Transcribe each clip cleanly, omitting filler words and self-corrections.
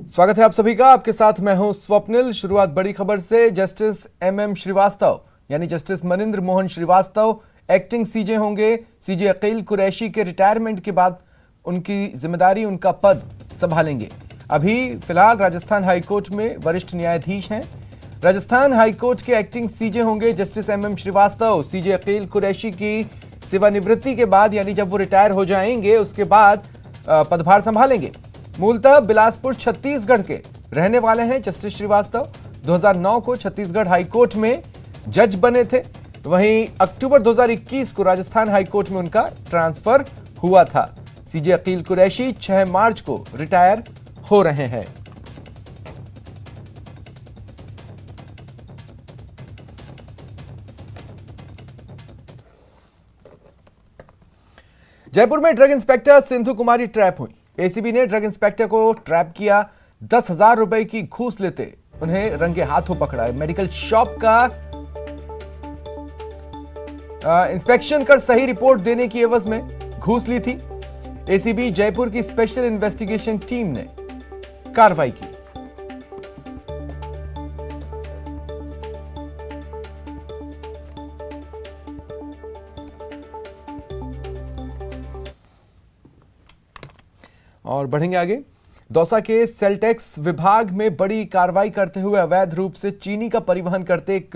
स्वागत है आप सभी का। आपके साथ मैं हूं स्वप्निल। शुरुआत बड़ी खबर से। जस्टिस एमएम श्रीवास्तव यानी justice Manindra Mohan Shrivastava acting CJ होंगे। सीजे अकील कुरैशी के रिटायरमेंट के बाद उनकी जिम्मेदारी, उनका पद संभालेंगे। अभी फिलहाल राजस्थान हाईकोर्ट में वरिष्ठ न्यायाधीश हैं। राजस्थान हाईकोर्ट के एक्टिंग सीजे होंगे जस्टिस एमएम श्रीवास्तव। सीजे अकील कुरैशी की सेवानिवृत्ति के बाद यानी जब वो रिटायर हो जाएंगे उसके बाद पदभार संभालेंगे। मूलतः बिलासपुर छत्तीसगढ़ के रहने वाले हैं जस्टिस श्रीवास्तव। 2009 को छत्तीसगढ़ हाईकोर्ट में जज बने थे। वहीं अक्टूबर 2021 को राजस्थान हाईकोर्ट में उनका ट्रांसफर हुआ था। सीजे अकील कुरैशी 6 मार्च को रिटायर हो रहे हैं। जयपुर में ड्रग इंस्पेक्टर सिंधु कुमारी ट्रैप हुई। एसीबी ने ड्रग इंस्पेक्टर को ट्रैप किया। 10,000 रुपए की घूस लेते उन्हें रंगे हाथों पकड़ा। मेडिकल शॉप का इंस्पेक्शन कर सही रिपोर्ट देने की एवज में घूस ली थी। एसीबी जयपुर की स्पेशल इन्वेस्टिगेशन टीम ने कार्रवाई की। और बढ़ेंगे आगे। दौसा के सेलटेक्स विभाग में बड़ी कार्रवाई करते हुए अवैध रूप से चीनी का परिवहन करते एक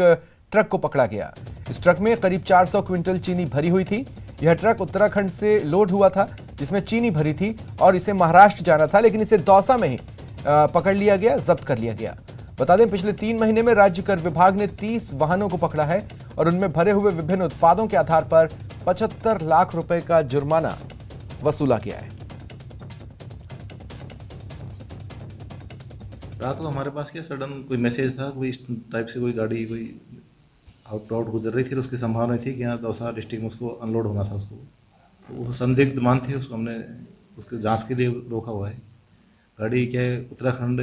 ट्रक को पकड़ा गया। इस ट्रक में करीब 400 क्विंटल चीनी भरी हुई थी। यह ट्रक उत्तराखंड से लोड हुआ था जिसमें चीनी भरी थी और इसे महाराष्ट्र जाना था, लेकिन इसे दौसा में ही पकड़ लिया गया, जब्त कर लिया गया। बता दें पिछले 3 महीने में राज्य कर विभाग ने 30 वाहनों को पकड़ा है और उनमें भरे हुए विभिन्न उत्पादों के आधार पर 75 लाख रुपए का जुर्माना वसूला गया है। रात को हमारे पास क्या सडन कोई मैसेज था, कोई इस टाइप से कोई गाड़ी कोई आउट गुजर रही थी और उसकी संभावना थी कि यहाँ दौसा डिस्ट्रिक्ट में उसको अनलोड होना था उसको। तो वो संदिग्ध मान थे, उसको हमने उसके जांच के लिए रोका हुआ है। गाड़ी क्या है उत्तराखंड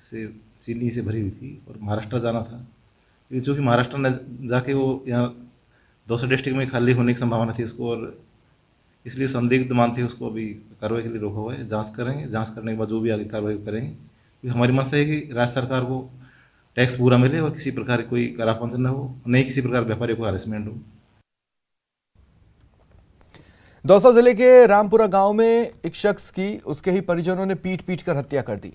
से चीनी से भरी हुई थी और महाराष्ट्र जाना था। चूँकि महाराष्ट्र न जाके वो यहाँ दौसा डिस्ट्रिक्ट में खाली होने की संभावना थी उसको, और इसलिए संदिग्ध मान थे, उसको अभी कार्रवाई के लिए रोका हुआ है। जाँच करेंगे, जाँच करने के बाद जो भी आगे कार्रवाई करेंगे। हमारी मंशा है कि राज्य सरकार को टैक्स पूरा मिले और किसी प्रकार की कोई करापंच न हो, नहीं किसी प्रकार व्यापारी को हैरेसमेंट हो। दौसा जिले के रामपुरा गांव में एक शख्स की उसके ही परिजनों ने पीट कर हत्या कर दी।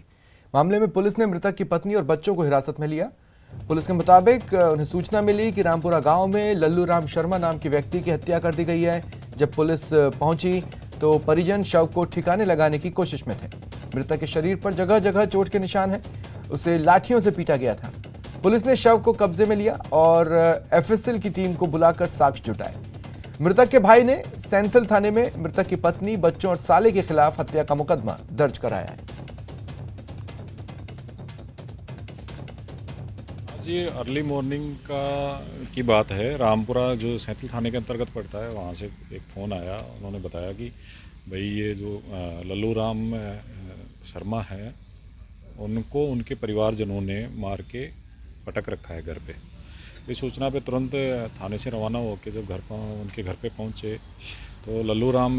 मामले में पुलिस ने मृतक की पत्नी और बच्चों को हिरासत में लिया। पुलिस के मुताबिक उन्हें सूचना मिली कि रामपुरा गांव में लल्लू राम शर्मा नाम के व्यक्ति की हत्या कर दी गई है। जब पुलिस पहुंची तो परिजन शव को ठिकाने लगाने की कोशिश में थे। मृतक के शरीर पर जगह जगह चोट के निशान हैं। उसे लाठियों से पीटा गया था। पुलिस ने शव को कब्जे में लिया और एफएसएल की टीम को बुलाकर साक्ष्य जुटाए। मृतक के भाई ने सैंथल थाने में मृतक की पत्नी, बच्चों और साले के खिलाफ हत्या का मुकदमा दर्ज कराया है। आज ये अर्ली मॉर्निंग की बात है। रामपुरा जो सैंथल थाने के अंतर्गत पड़ता है, वहाँ से एक फ़ोन आया। उन्होंने बताया कि भाई ये जो लल्लू राम शर्मा है, उनको उनके परिवारजनों ने मार के पटक रखा है घर पे। इस सूचना पे तुरंत थाने से रवाना होकर जब उनके घर पे पहुंचे तो लल्लू राम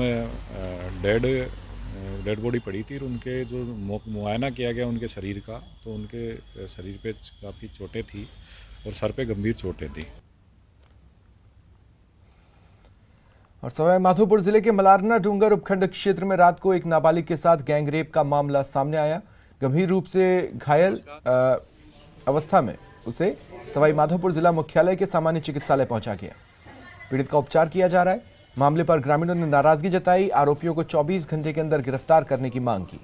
डेड बॉडी पड़ी थी और उनके जो मुआयना किया गया उनके शरीर का, तो उनके शरीर पे काफ़ी चोटें थी और सर पे गंभीर चोटें थी। और सवाई माधोपुर जिले के मलारना डूंगर उपखंड क्षेत्र में रात को एक नाबालिग के साथ गैंग रेप का मामला सामने आया। गंभीर रूप से घायल अवस्था में उसे सवाई माधोपुर जिला मुख्यालय के सामान्य चिकित्सालय पहुंचा गया। पीड़ित का उपचार किया जा रहा है। मामले पर ग्रामीणों ने नाराजगी जताई। आरोपियों को 24 घंटे के अंदर गिरफ्तार करने की मांग की।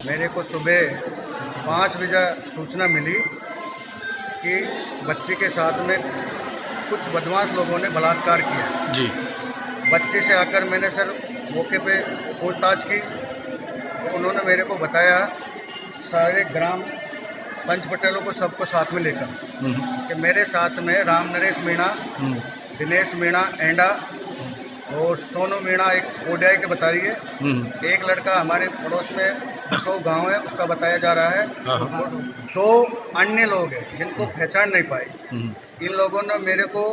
मेरे को सुबह 5 बजे सूचना मिली कि बच्चे के साथ में कुछ बदमाश लोगों ने बलात्कार किया जी। बच्चे से आकर मैंने सर मौके पे पूछताछ की। उन्होंने मेरे को बताया सारे ग्राम पंच पटेलों को सबको साथ में लेकर कि मेरे साथ में राम नरेश मीणा, दिनेश मीणा एंडा और सोनू मीणा एक ओडियाई के बता रही है। एक लड़का हमारे पड़ोस में 100 गांव है उसका बताया जा रहा है। 2 अन्य लोग हैं जिनको पहचान नहीं पाए। इन लोगों ने मेरे को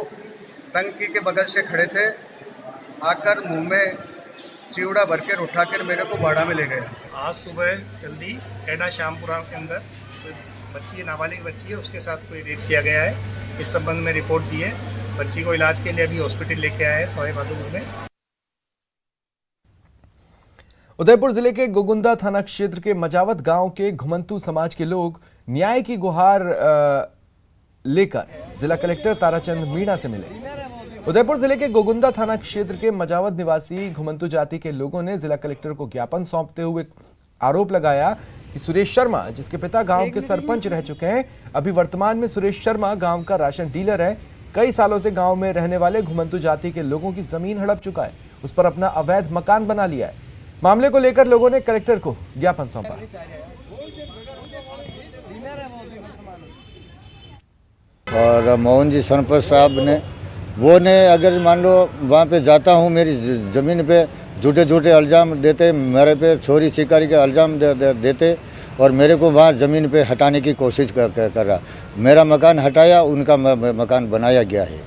टंकी के बगल से खड़े थे आकर मुंह में चिवड़ा भर कर उठाकर मेरे को बाड़ा में ले गया। आज सुबह जल्दी एडा श्यामपुरा के अंदर कोई बच्ची है, नाबालिग बच्ची है, उसके साथ कोई रेप किया गया है। इस संबंध में रिपोर्ट दी है। बच्ची को इलाज के लिए अभी हॉस्पिटल लेके आए हैं सवाई माधोपुर में। उदयपुर जिले के गोगुंदा थाना क्षेत्र के मजावत गांव के घुमंतू समाज के लोग न्याय की गुहार लेकर जिला कलेक्टर ताराचंद मीणा से मिले। उदयपुर जिले के गोगुंदा थाना क्षेत्र के मजावत निवासी घुमंतू जाति के लोगों ने जिला कलेक्टर को ज्ञापन सौंपते हुए आरोप लगाया कि सुरेश शर्मा, जिसके पिता गांव के सरपंच रह चुके हैं, अभी वर्तमान में सुरेश शर्मा गांव का राशन डीलर है। कई सालों से गांव में रहने वाले घुमंतू जाति के लोगों की जमीन हड़प चुका है, उस पर अपना अवैध मकान बना लिया है। मामले को लेकर लोगों ने कलेक्टर को ज्ञापन सौंपा। और मोहन जी सरपंच साहब ने अगर मान लो वहाँ पे जाता हूँ, मेरी ज़मीन पे झूठे झूठे इल्ज़ाम देते, मेरे पे चोरी शिकारी के इल्ज़ाम देते और मेरे को वहाँ ज़मीन पे हटाने की कोशिश कर रहा। मेरा मकान हटाया, उनका मकान बनाया गया है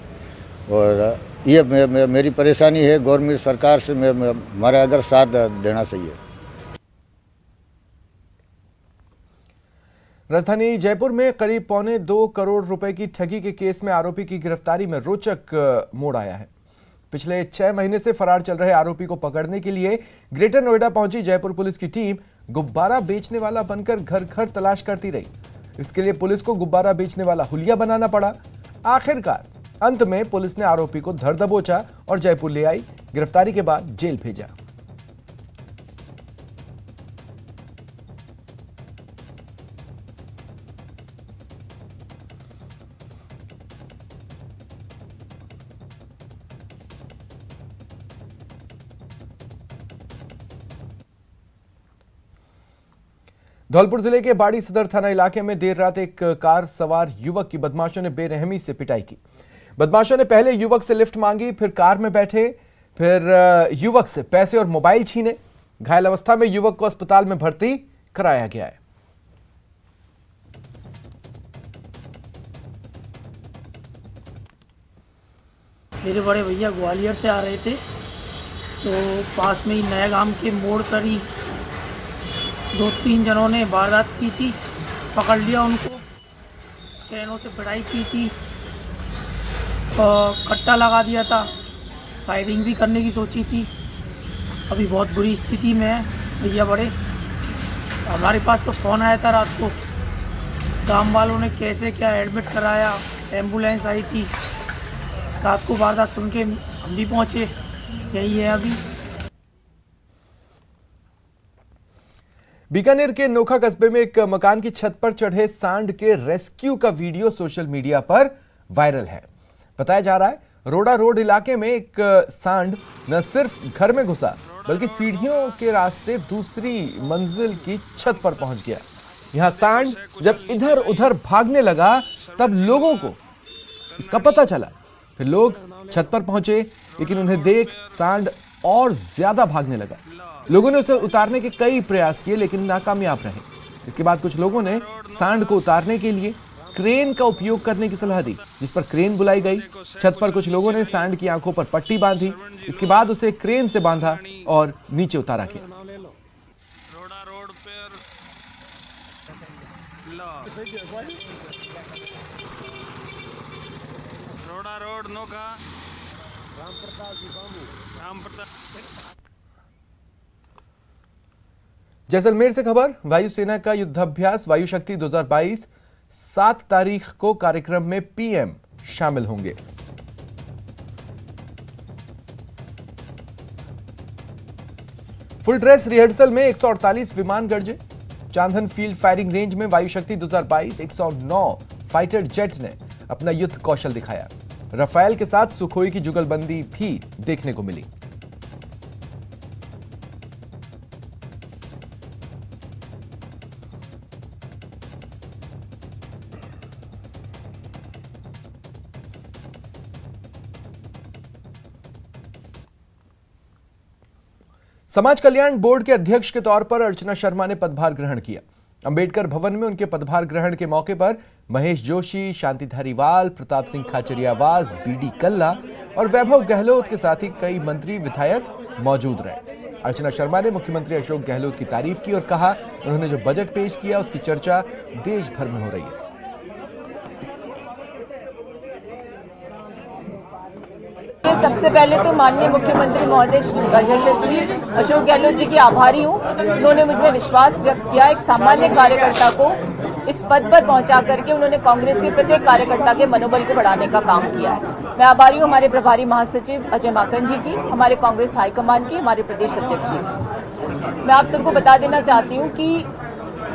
और ये मेरी परेशानी है। गवर्नमेंट सरकार से हमारा अगर साथ देना चाहिए। राजधानी जयपुर में करीब 1.25 करोड़ रुपए की ठगी के केस में आरोपी की गिरफ्तारी में रोचक मोड़ आया है। पिछले 6 महीने से फरार चल रहे आरोपी को पकड़ने के लिए ग्रेटर नोएडा पहुंची जयपुर पुलिस की टीम गुब्बारा बेचने वाला बनकर घर घर तलाश करती रही। इसके लिए पुलिस को गुब्बारा बेचने वाला हुलिया बनाना पड़ा। आखिरकार अंत में पुलिस ने आरोपी को धर दबोचा और जयपुर ले आई। गिरफ्तारी के बाद जेल भेजा। धौलपुर जिले के बाड़ी सदर थाना इलाके में देर रात एक कार सवार युवक की बदमाशों ने बेरहमी से पिटाई की। बदमाशों ने पहले युवक से लिफ्ट मांगी, फिर कार में बैठे, फिर युवक से पैसे और मोबाइल छीने। घायल अवस्था में युवक को अस्पताल में भर्ती कराया गया है। मेरे बड़े भैया ग्वालियर से आ रहे थे, तो पास में ही नया गांव के मोड़ पर ही 2-3 जनों ने वारदात की थी। पकड़ लिया उनको, चैनों से पिटाई की थी और कट्टा लगा दिया था। फायरिंग भी करने की सोची थी। अभी बहुत बुरी स्थिति में है भैया बड़े। हमारे पास तो फ़ोन आया था रात को, गांव वालों ने कैसे क्या एडमिट कराया, एम्बुलेंस आई थी। रात को वारदात सुन के हम भी पहुँचे, यही है अभी। बीकानेर के नोखा कस्बे में एक मकान की छत पर चढ़े सांड के रेस्क्यू का वीडियो सोशल मीडिया पर वायरल है। बताया जा रहा है रोड़ा रोड इलाके में एक सांड न सिर्फ घर में घुसा बल्कि सीढ़ियों के रास्ते दूसरी मंजिल की छत पर पहुंच गया। यहां सांड जब इधर उधर भागने लगा तब लोगों को इसका पता चला। फिर लोग छत पर पहुंचे, लेकिन उन्हें देख सांड और ज्यादा भागने लगा। लोगों ने उसे उतारने के कई प्रयास किए, लेकिन नाकामयाब रहे। इसके बाद कुछ लोगों ने सांड को उतारने के लिए क्रेन का उपयोग करने की सलाह दी, जिस पर क्रेन बुलाई गई। छत पर कुछ लोगों ने सांड की आंखों पर पट्टी बांधी। इसके बाद उसे क्रेन से बांधा और नीचे उतारा गया। जैसलमेर से खबर, वायुसेना का युद्धाभ्यास वायु शक्ति 2022 7 तारीख को कार्यक्रम में पीएम शामिल होंगे। फुल ड्रेस रिहर्सल में 148 विमान गरजे। चांदन फील्ड फायरिंग रेंज में वायु शक्ति 2022 109 फाइटर जेट ने अपना युद्ध कौशल दिखाया। राफेल के साथ सुखोई की जुगलबंदी भी देखने को मिली। समाज कल्याण बोर्ड के अध्यक्ष के तौर पर अर्चना शर्मा ने पदभार ग्रहण किया। अंबेडकर भवन में उनके पदभार ग्रहण के मौके पर महेश जोशी, शांति धारीवाल, प्रताप सिंह खाचरियावास, बीडी कल्ला और वैभव गहलोत के साथ ही कई मंत्री विधायक मौजूद रहे। अर्चना शर्मा ने मुख्यमंत्री अशोक गहलोत की तारीफ की और कहा उन्होंने जो बजट पेश किया उसकी चर्चा देश भर में हो रही है। सबसे पहले तो माननीय मुख्यमंत्री महोदय यशस्वी अशोक गहलोत जी की आभारी हूँ। उन्होंने मुझ में विश्वास व्यक्त किया। एक सामान्य कार्यकर्ता को इस पद पर पहुंचा करके उन्होंने कांग्रेस के प्रत्येक कार्यकर्ता के मनोबल को बढ़ाने का काम किया है। मैं आभारी हूँ हमारे प्रभारी महासचिव अजय माकन जी की, हमारे कांग्रेस हाईकमान की, हमारे प्रदेश अध्यक्ष जी की। मैं आप सबको बता देना चाहती हूँ कि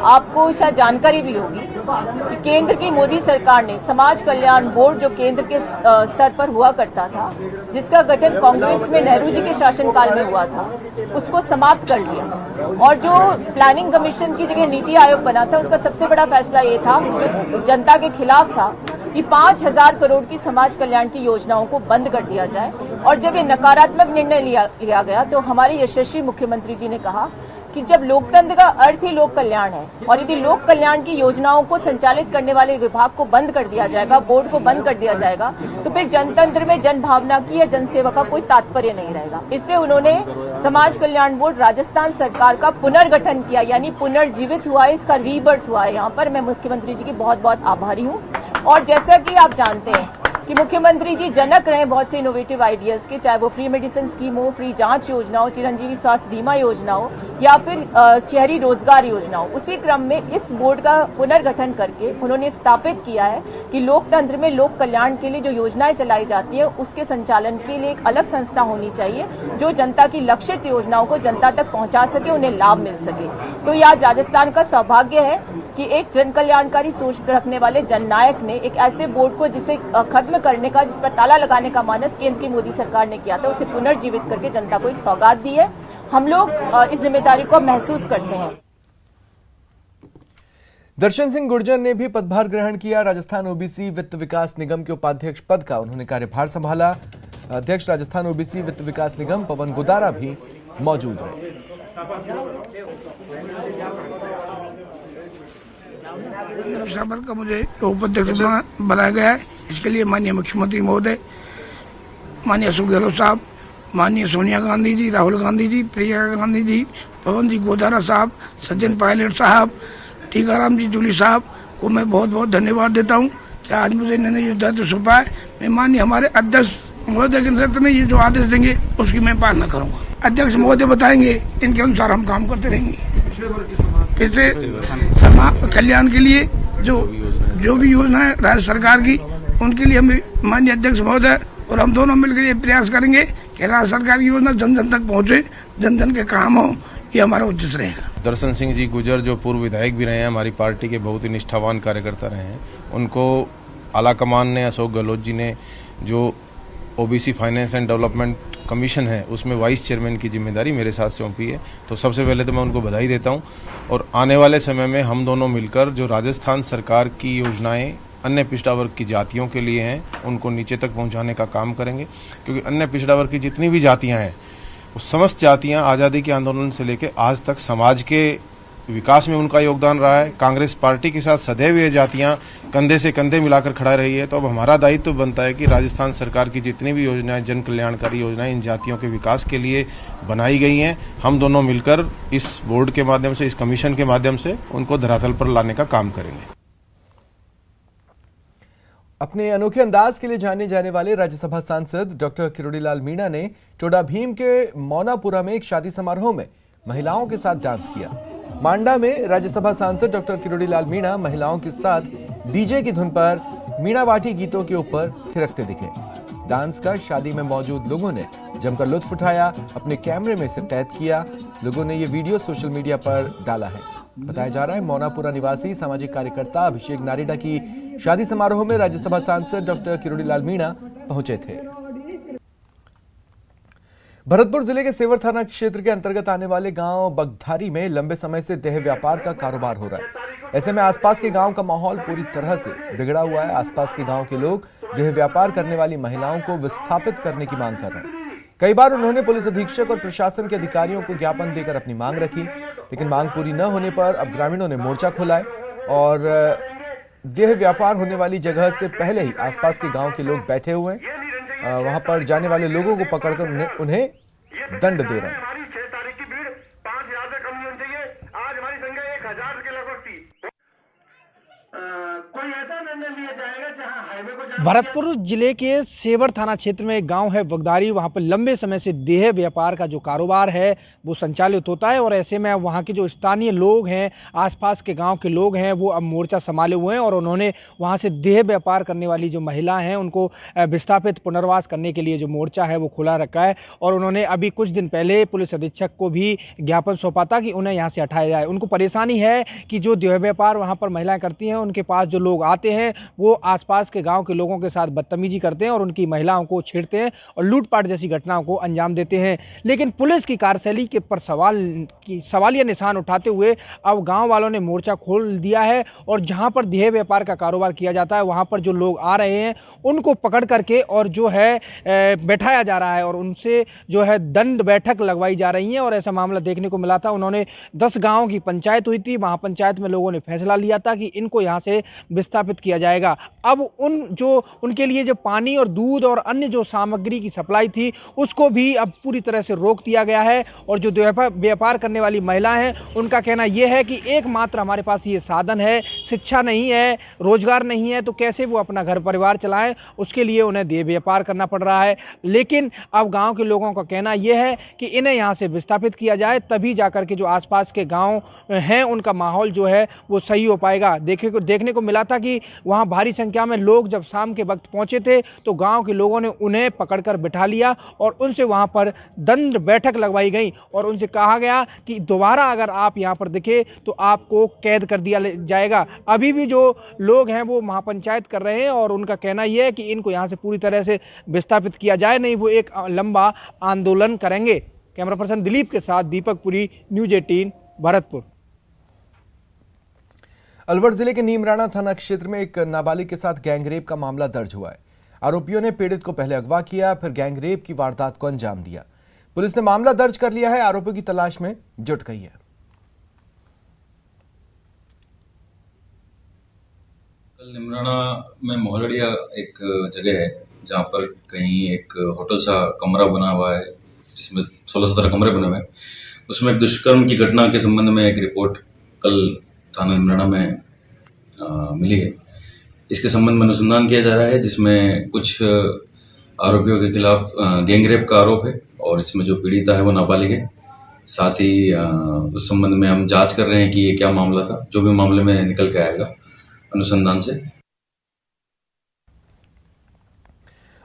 आपको शायद जानकारी भी होगी कि केंद्र की मोदी सरकार ने समाज कल्याण बोर्ड जो केंद्र के स्तर पर हुआ करता था, जिसका गठन कांग्रेस में नेहरू जी के शासनकाल में हुआ था, उसको समाप्त कर लिया और जो प्लानिंग कमीशन की जगह नीति आयोग बना था, उसका सबसे बड़ा फैसला ये था जो जनता के खिलाफ था कि 5,000 करोड़ की समाज कल्याण की योजनाओं को बंद कर दिया जाए। और जब ये नकारात्मक निर्णय लिया गया तो हमारे यशस्वी मुख्यमंत्री जी ने कहा कि जब लोकतंत्र का अर्थ ही लोक कल्याण है और यदि लोक कल्याण की योजनाओं को संचालित करने वाले विभाग को बंद कर दिया जाएगा, बोर्ड को बंद कर दिया जाएगा, तो फिर जनतंत्र में जनभावना की या जनसेवा का कोई तात्पर्य नहीं रहेगा। इसलिए उन्होंने समाज कल्याण बोर्ड राजस्थान सरकार का पुनर्गठन किया, यानी पुनर्जीवित हुआ है, इसका रीबर्थ हुआ है। यहाँ पर मैं मुख्यमंत्री जी की बहुत बहुत आभारी हूँ। और जैसा कि आप जानते हैं कि मुख्यमंत्री जी जनक रहे बहुत से इनोवेटिव आइडियाज के, चाहे वो फ्री मेडिसिन स्कीम हो, फ्री जांच योजना हो, चिरंजीवी स्वास्थ्य बीमा योजना हो या फिर शहरी रोजगार योजना हो। उसी क्रम में इस बोर्ड का पुनर्गठन करके उन्होंने स्थापित किया है कि लोकतंत्र में लोक कल्याण के लिए जो योजनाएं चलाई जाती है उसके संचालन के लिए एक अलग संस्था होनी चाहिए जो जनता की लक्षित योजनाओं को जनता तक पहुंचा सके, उन्हें लाभ मिल सके। तो ये आज राजस्थान का सौभाग्य है कि एक जन कल्याणकारी सोच रखने वाले जननायक ने एक ऐसे बोर्ड को जिसे खत्म करने का, जिस पर ताला लगाने का मानस केंद्र की मोदी सरकार ने किया था, उसे पुनर्जीवित करके जनता को एक सौगात दी है। हम लोग इस जिम्मेदारी को महसूस करते हैं। दर्शन सिंह गुर्जर ने भी पदभार ग्रहण किया। राजस्थान ओबीसी वित्त विकास निगम के उपाध्यक्ष पद का उन्होंने कार्यभार संभाला। अध्यक्ष राजस्थान ओबीसी वित्त विकास निगम पवन गोदारा भी मौजूद रहे। साबर का मुझे उपाध्यक्ष बनाया गया है, इसके लिए माननीय मुख्यमंत्री महोदय, माननीय अशोक गहलोत साहब, माननीय सोनिया गांधी जी, राहुल गांधी जी, प्रियंका गांधी जी, पवन जी गोदारा साहब, सचिन पायलट साहब, टीकाराम जी जूली साहब को मैं बहुत बहुत धन्यवाद देता हूँ कि आज मुझे इन्होंने ये दायित्व सौंपा है। मैं माननीय हमारे अध्यक्ष महोदय के नेतृत्व में ये जो आदेश देंगे उसकी मैं पालना करूँगा। अध्यक्ष महोदय बताएंगे, इनके अनुसार हम काम करते रहेंगे। पिछले समाज कल्याण के लिए जो भी योजना है राज्य सरकार की, उनके लिए हम माननीय अध्यक्ष महोदय और हम दोनों मिलकर ये प्रयास करेंगे कि राज्य सरकार की योजना जन जन तक पहुंचे, जन जन के काम हो, ये हमारा उद्देश्य रहेगा। दर्शन सिंह जी गुर्जर जो पूर्व विधायक भी रहे हैं, हमारी पार्टी के बहुत ही निष्ठावान कार्यकर्ता रहे हैं, उनको आलाकमान ने, अशोक गहलोत जी ने जो OBC finance and development commission है उसमें वाइस चेयरमैन की जिम्मेदारी मेरे साथ सौंपी है। तो सबसे पहले तो मैं उनको बधाई देता हूं और आने वाले समय में हम दोनों मिलकर जो राजस्थान सरकार की योजनाएं अन्य पिछड़ा वर्ग की जातियों के लिए हैं उनको नीचे तक पहुंचाने का काम करेंगे, क्योंकि अन्य पिछड़ा वर्ग की जितनी भी जातियां हैं वो समस्त जातियां आज़ादी के आंदोलन से लेकर आज तक समाज के विकास में उनका योगदान रहा है। कांग्रेस पार्टी के साथ सदैव ये जातियां कंधे से कंधे मिलाकर खड़ा रही है। तो अब हमारा दायित्व बनता है कि राजस्थान सरकार की जितनी भी योजनाएं, जन कल्याणकारी योजनाएं इन जातियों के विकास के लिए बनाई गई हैं, हम दोनों मिलकर इस बोर्ड के माध्यम से, इस कमीशन के माध्यम से उनको धरातल पर लाने का काम करेंगे। अपने अनोखे अंदाज के लिए जाने जाने वाले राज्यसभा सांसद डॉक्टर किरोड़ीलाल मीणा ने टोडा भीम के मौनापुरा में एक शादी समारोह में महिलाओं के साथ डांस किया। मांडा में राज्यसभा सांसद डॉक्टर किरोड़ीलाल मीणा महिलाओं के साथ डीजे की धुन पर मीणावाटी गीतों के ऊपर थिरकते दिखे। डांस का शादी में मौजूद लोगों ने जमकर लुत्फ उठाया, अपने कैमरे में इसे कैद किया। लोगों ने ये वीडियो सोशल मीडिया पर डाला है। बताया जा रहा है मौनापुरा निवासी सामाजिक कार्यकर्ता अभिषेक नारेडा की शादी समारोह में राज्यसभा सांसद डॉक्टर किरोड़ीलाल मीणा पहुंचे थे। भरतपुर जिले के सेवर थाना क्षेत्र के अंतर्गत आने वाले गांव बगधारी में लंबे समय से देह व्यापार का कारोबार हो रहा है। ऐसे में आसपास के गांव का माहौल पूरी तरह से बिगड़ा हुआ है। आसपास के गांव के लोग देह व्यापार करने वाली महिलाओं को विस्थापित करने की मांग कर रहे हैं। कई बार उन्होंने पुलिस अधीक्षक और प्रशासन के अधिकारियों को ज्ञापन देकर अपनी मांग रखी, लेकिन मांग पूरी न होने पर अब ग्रामीणों ने मोर्चा खोला है और देह व्यापार होने वाली जगह से पहले ही आसपास के गांव के लोग बैठे हुए हैं। वहां पर जाने वाले लोगों को पकड़कर उन्हें दंड दे रहे हैं। हमारी 6 तारीख की भीड़ 5000 से कम नहीं होनी चाहिए। आज हमारी संख्या 1000 के लगभग थी। कोई ऐसा निर्णय लिया जाएगा जहां हाईवे को भरतपुर जिले के सेवर थाना क्षेत्र में एक गांव है वगदारी। वहां पर लंबे समय से देह व्यापार का जो कारोबार है वो संचालित होता है और ऐसे में वहां के जो स्थानीय लोग हैं, आसपास के गांव के लोग हैं, वो अब मोर्चा संभाले हुए हैं और उन्होंने वहां से देह व्यापार करने वाली जो महिला हैं उनको विस्थापित पुनर्वास करने के लिए जो मोर्चा है वो खुला रखा है। और उन्होंने अभी कुछ दिन पहले पुलिस अधीक्षक को भी ज्ञापन सौंपा था कि उन्हें यहाँ से हटाया जाए। उनको परेशानी है कि जो देह व्यापार वहाँ पर महिलाएँ करती हैं, उनके पास जो लोग आते हैं वो आसपास के गांव के लोगों के साथ बदतमीजी करते हैं और उनकी महिलाओं को छेड़ते हैं और लूटपाट जैसी घटनाओं को अंजाम देते हैं। लेकिन पुलिस की कार्यशैली के पर सवालिया निशान उठाते हुए अब गांव वालों ने मोर्चा खोल दिया है और जहां पर देह व्यापार का कारोबार किया जाता है वहां पर जो लोग आ रहे हैं उनको पकड़ करके और जो है बैठाया जा रहा है और उनसे जो है दंड बैठक लगवाई जा रही है। और ऐसा मामला देखने को मिला था। उन्होंने 10 गाँव की पंचायत हुई थी, वहाँ पंचायत में लोगों ने फैसला लिया था कि इनको यहाँ से विस्थापित किया जाएगा। अब उनके लिए जो पानी और दूध और अन्य जो सामग्री की सप्लाई थी उसको भी अब पूरी तरह से रोक दिया गया है। और जो व्यापार करने वाली महिलाएं हैं उनका कहना यह है कि एकमात्र हमारे पास ये साधन है, शिक्षा नहीं है, रोजगार नहीं है, तो कैसे वो अपना घर परिवार चलाएं, उसके लिए उन्हें देह व्यापार करना पड़ रहा है। लेकिन अब गाँव के लोगों का कहना यह है कि इन्हें यहाँ से विस्थापित किया जाए, तभी जाकर के जो आसपास के गाँव हैं उनका माहौल जो है वो सही हो पाएगा। देखने को मिला था कि वहाँ भारी संख्या में लोग जब शाम के वक्त पहुंचे थे तो गांव के लोगों ने उन्हें पकड़कर बिठा लिया और उनसे वहां पर दंड बैठक लगवाई गई और उनसे कहा गया कि दोबारा अगर आप यहां पर दिखे तो आपको कैद कर दिया जाएगा। अभी भी जो लोग हैं वो महापंचायत कर रहे हैं और उनका कहना यह है कि इनको यहां से पूरी तरह से विस्थापित किया जाए, नहीं वो एक लंबा आंदोलन करेंगे। कैमरा पर्सन दिलीप के साथ दीपक पुरी, न्यूज़ 18 भरतपुर। अलवर जिले के नीमराणा थाना क्षेत्र में एक नाबालिग के साथ गैंगरेप का मामला दर्ज हुआ है। आरोपियों ने पीड़ित को पहले अगवा किया, फिर गैंगरेप की वारदात को अंजाम दिया। पुलिस ने मामला दर्ज कर लिया है, आरोपियों की तलाश में जुट गई है। कल नीमराणा में मोहलड़िया एक जगह है जहाँ पर कहीं एक होटल सा कमरा बना हुआ है जिसमें 16-17 कमरे बने हुए हैं। उसमें एक दुष्कर्म की घटना के संबंध में एक रिपोर्ट कल थाना नीमराणा में मिली है। इसके संबंध में अनुसंधान किया जा रहा है, जिसमें कुछ आरोपियों के खिलाफ गैंगरेप का आरोप है और इसमें जो पीड़िता है वो नाबालिग है। साथ ही उस संबंध में हम जांच कर रहे हैं कि ये क्या मामला था। जो भी मामले में निकल के आएगा अनुसंधान से।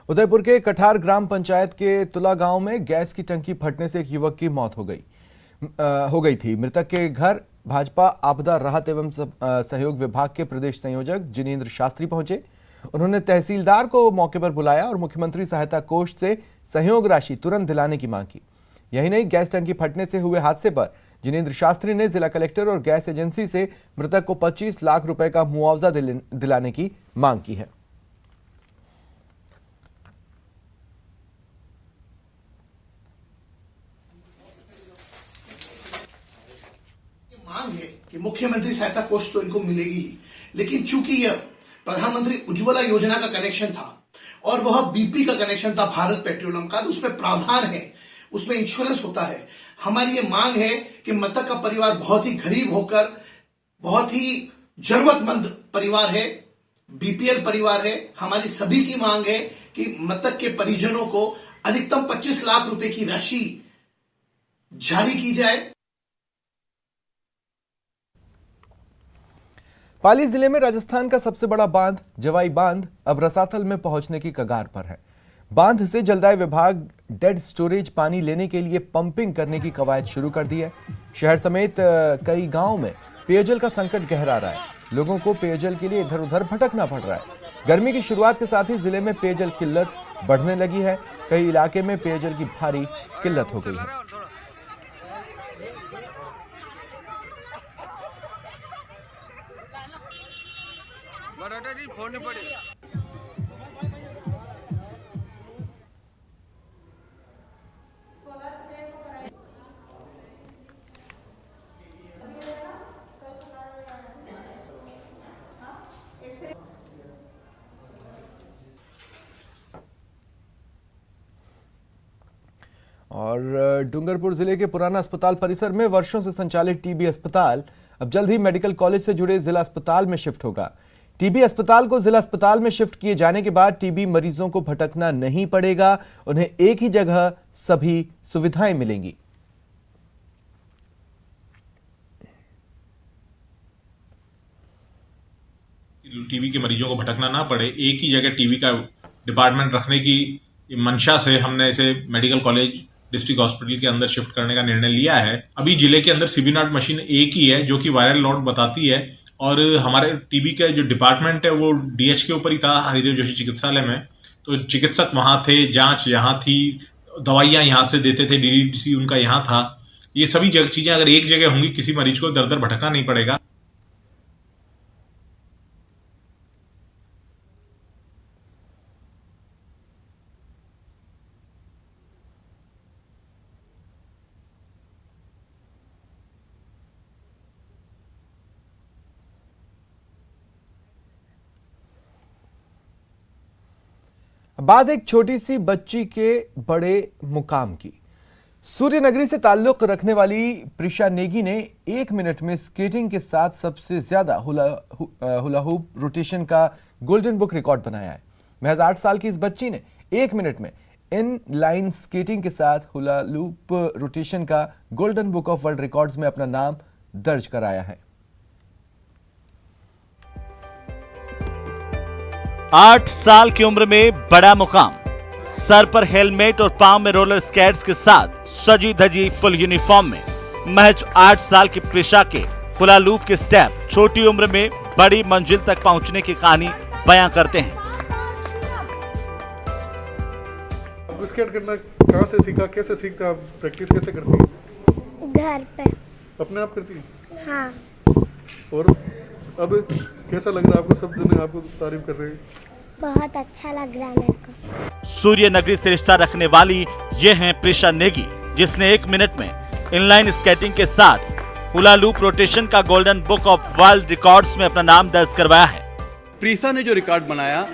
उदयपुर के कठार ग्राम पंचायत के तुला गांव में गैस की टंकी फटने से एक युवक की मौत हो गई थी। मृतक के घर भाजपा आपदा राहत एवं सहयोग विभाग के प्रदेश संयोजक जिनेंद्र शास्त्री पहुंचे। उन्होंने तहसीलदार को मौके पर बुलाया और मुख्यमंत्री सहायता कोष से सहयोग राशि तुरंत दिलाने की मांग की। यही नहीं, गैस टंकी फटने से हुए हादसे पर जिनेंद्र शास्त्री ने जिला कलेक्टर और गैस एजेंसी से मृतक को 25 लाख रुपए का मुआवजा दिलाने की मांग की है। मांग है कि मुख्यमंत्री सहायता कोष तो इनको मिलेगी ही, लेकिन चूंकि यह प्रधानमंत्री उज्ज्वला योजना का कनेक्शन था और वह बीपी का कनेक्शन था भारत पेट्रोलियम का, तो उसमें प्रावधान है, उसमें इंश्योरेंस होता है। हमारी ये मांग है कि मृतक का परिवार बहुत ही गरीब होकर बहुत ही जरूरतमंद परिवार है, बीपीएल परिवार है। हमारी सभी की मांग है कि मृतक के परिजनों को अधिकतम 25 लाख रुपए की राशि जारी की जाए। पाली जिले में राजस्थान का सबसे बड़ा बांध जवाई बांध अब रसातल में पहुंचने की कगार पर है। बांध से जलदाय विभाग डेड स्टोरेज पानी लेने के लिए पंपिंग करने की कवायद शुरू कर दी है। शहर समेत कई गांवों में पेयजल का संकट गहरा रहा है। लोगों को पेयजल के लिए इधर उधर भटकना पड़ रहा है। गर्मी की शुरुआत के साथ ही जिले में पेयजल किल्लत बढ़ने लगी है। कई इलाके में पेयजल की भारी किल्लत हो गई है। और डूंगरपुर जिले के पुराना अस्पताल परिसर में वर्षों से संचालित टीबी अस्पताल अब जल्द ही मेडिकल कॉलेज से जुड़े जिला अस्पताल में शिफ्ट होगा। टीबी अस्पताल को जिला अस्पताल में शिफ्ट किए जाने के बाद टीबी मरीजों को भटकना नहीं पड़ेगा, उन्हें एक ही जगह सभी सुविधाएं मिलेंगी। टीबी के मरीजों को भटकना ना पड़े, एक ही जगह टीबी का डिपार्टमेंट रखने की मंशा से हमने इसे मेडिकल कॉलेज डिस्ट्रिक्ट हॉस्पिटल के अंदर शिफ्ट करने का निर्णय लिया है। अभी जिले के अंदर सीबीनाट मशीन एक ही है जो कि वायरल लोड बताती है, और हमारे टीबी का जो डिपार्टमेंट है वो डीएच के ऊपर ही था, हरिदेव जोशी चिकित्सालय में। तो चिकित्सक वहां थे, जांच यहाँ थी, दवाइयां यहाँ से देते थे, डीडीसी उनका यहाँ था। ये सभी चीजें अगर एक जगह होंगी, किसी मरीज को दर दर भटकना नहीं पड़ेगा। बात एक छोटी सी बच्ची के बड़े मुकाम की। सूर्यनगरी से ताल्लुक रखने वाली प्रिशा नेगी ने 1 मिनट में स्केटिंग के साथ सबसे ज्यादा हुला हूप रोटेशन का गोल्डन बुक रिकॉर्ड बनाया है। महज 8 साल की इस बच्ची ने 1 मिनट में इन लाइन स्केटिंग के साथ हुला लूप रोटेशन का golden book of world records में अपना नाम दर्ज कराया है। 8 साल की उम्र में बड़ा मुकाम, सर पर हेलमेट और पांव में रोलर स्केट्स के साथ सजी धजी फुल यूनिफॉर्म में महज 8 साल की प्रिशा के हुला लूप के स्टेप छोटी उम्र में बड़ी मंजिल तक पहुंचने की कहानी बयां करते हैं। स्केट करना कहां से सीखा, कैसे सीखा, प्रैक्टिस कैसे करती? घर पे। अपने आप करती? हाँ। और अब कैसा लग रहा है आपको? सब जने आपको तारीफ कर रहे हैं। बहुत अच्छा लग रहा है मेरे को। सूर्यनगरी से रिश्ता रखने वाली ये हैं प्रिशा नेगी, जिसने 1 मिनट में इनलाइन स्केटिंग के साथ हुला लूप रोटेशन का golden book of world records में अपना नाम दर्ज करवाया है। प्रिशा ने जो रिकॉर्ड बनाया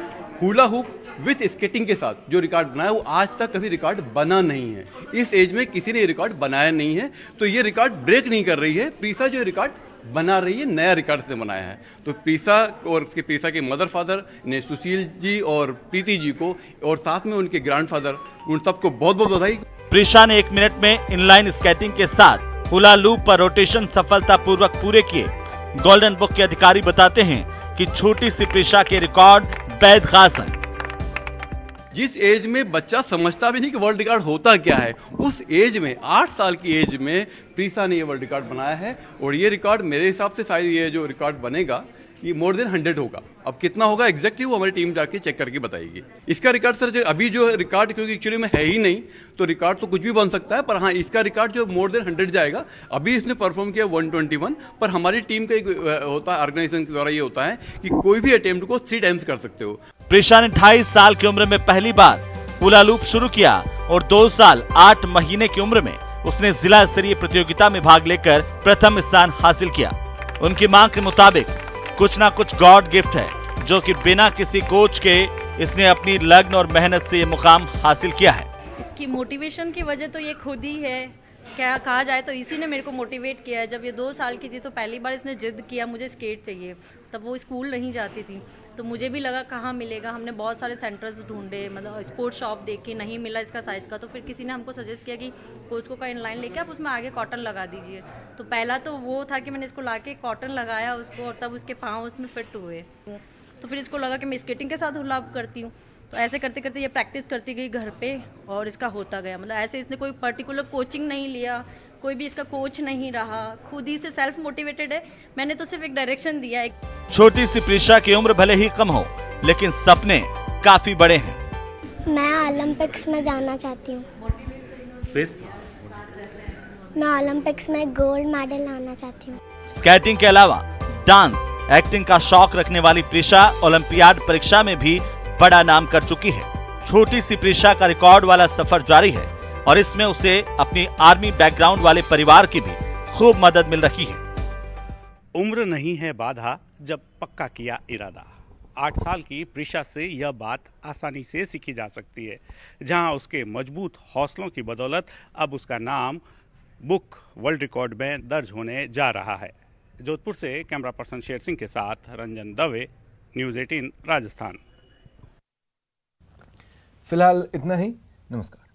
हुला हूप विथ स्केटिंग के साथ, जो रिकॉर्ड बनाया वो आज तक कभी रिकॉर्ड बना नहीं है। इस एज में किसी ने रिकॉर्ड बनाया नहीं है, तो ये रिकॉर्ड ब्रेक नहीं कर रही है। प्रिशा जो रिकॉर्ड बना रही है नया रिकॉर्ड से बनाया है। तो प्रिशा और उसके प्रिशा के मदर फादर ने सुशील जी और प्रीति जी को, और साथ में उनके ग्रैंडफादर, उन सबको बहुत बहुत बधाई। प्रिशा ने 1 मिनट में इनलाइन स्केटिंग के साथ हुला लूप पर रोटेशन सफलतापूर्वक पूरे किए। गोल्डन बुक के अधिकारी बताते हैं कि छोटी सी प्रिशा के रिकॉर्ड बेहद खास हैं। जिस एज में बच्चा समझता भी नहीं कि वर्ल्ड रिकॉर्ड होता क्या है, उस एज में 8 साल की एज में प्रिशा ने ये वर्ल्ड रिकॉर्ड बनाया है। और ये रिकॉर्ड मेरे हिसाब से शायद ये जो रिकॉर्ड बनेगा ये मोर देन 100 होगा। अब कितना होगा एग्जैक्टली वो हमारी टीम जाके चेक करके बताएगी। इसका रिकॉर्ड सर जो अभी जो रिकॉर्ड, क्योंकि एक्चुअली में है ही नहीं, तो रिकॉर्ड तो कुछ भी बन सकता है, पर हाँ इसका रिकॉर्ड जो मोर देन 100 जाएगा। अभी इसने परफॉर्म किया 121, पर हमारी टीम का एक होता है, ऑर्गेनाइजेशन के द्वारा ये होता है कि कोई भी अटेम्प्ट को 3 टाइम्स कर सकते हो। प्रिशा ने 28 साल की उम्र में पहली बार हुला लूप शुरू किया और 2 साल 8 महीने की उम्र में उसने जिला स्तरीय प्रतियोगिता में भाग लेकर प्रथम स्थान हासिल किया। उनकी मांग के मुताबिक कुछ ना कुछ गॉड गिफ्ट है, जो कि बिना किसी कोच के इसने अपनी लगन और मेहनत से ये मुकाम हासिल किया है। इसकी मोटिवेशन की वजह तो ये खुद ही है, क्या कहा जाए तो इसी ने मेरे को मोटिवेट किया है। जब ये 2 साल की थी तो पहली बार इसने जिद किया मुझे स्केट चाहिए, तब वो स्कूल नहीं जाती थी, तो मुझे भी लगा कहाँ मिलेगा। हमने बहुत सारे सेंटर्स ढूंढे, मतलब स्पोर्ट्स शॉप देखी, नहीं मिला इसका साइज़ का। तो फिर किसी ने हमको सजेस्ट किया कि कोच का इनलाइन लेके आप उसमें आगे कॉटन लगा दीजिए। तो पहला तो वो था कि मैंने इसको लाके कॉटन लगाया उसको, और तब उसके पाँव उसमें फिट हुए। तो फिर इसको लगा कि मैं स्केटिंग के साथ हुला करती हूँ। तो ऐसे करते करते ये प्रैक्टिस करती गई घर पे, और इसका होता गया। मतलब ऐसे इसने कोई पर्टिकुलर कोचिंग नहीं लिया, कोई भी इसका कोच नहीं रहा, खुद ही से सेल्फ मोटिवेटेड है। मैंने तो सिर्फ एक डायरेक्शन दिया है। छोटी सी प्रिशा की उम्र भले ही कम हो, लेकिन सपने काफी बड़े हैं। मैं ओलंपिक्स में जाना चाहती हूँ। फिर मैं ओलंपिक्स में गोल्ड मेडल लाना चाहती हूँ। स्केटिंग के अलावा डांस, एक्टिंग का शौक रखने वाली प्रिशा ओलंपियाड परीक्षा में भी बड़ा नाम कर चुकी है। छोटी सी प्रिशा का रिकॉर्ड वाला सफर जारी है, और इसमें उसे अपनी आर्मी बैकग्राउंड वाले परिवार की भी खूब मदद मिल रही है। उम्र नहीं है बाधा, जब पक्का किया इरादा। 8 साल की प्रीशा से यह बात आसानी से सीखी जा सकती है। जहां उसके मजबूत हौसलों की बदौलत अब उसका नाम बुक वर्ल्ड रिकॉर्ड में दर्ज होने जा रहा है। जोधपुर से कैमरा पर्सन शेर सिंह के साथ रंजन दवे, न्यूज़ 18 राजस्थान। फिलहाल इतना ही। नमस्कार।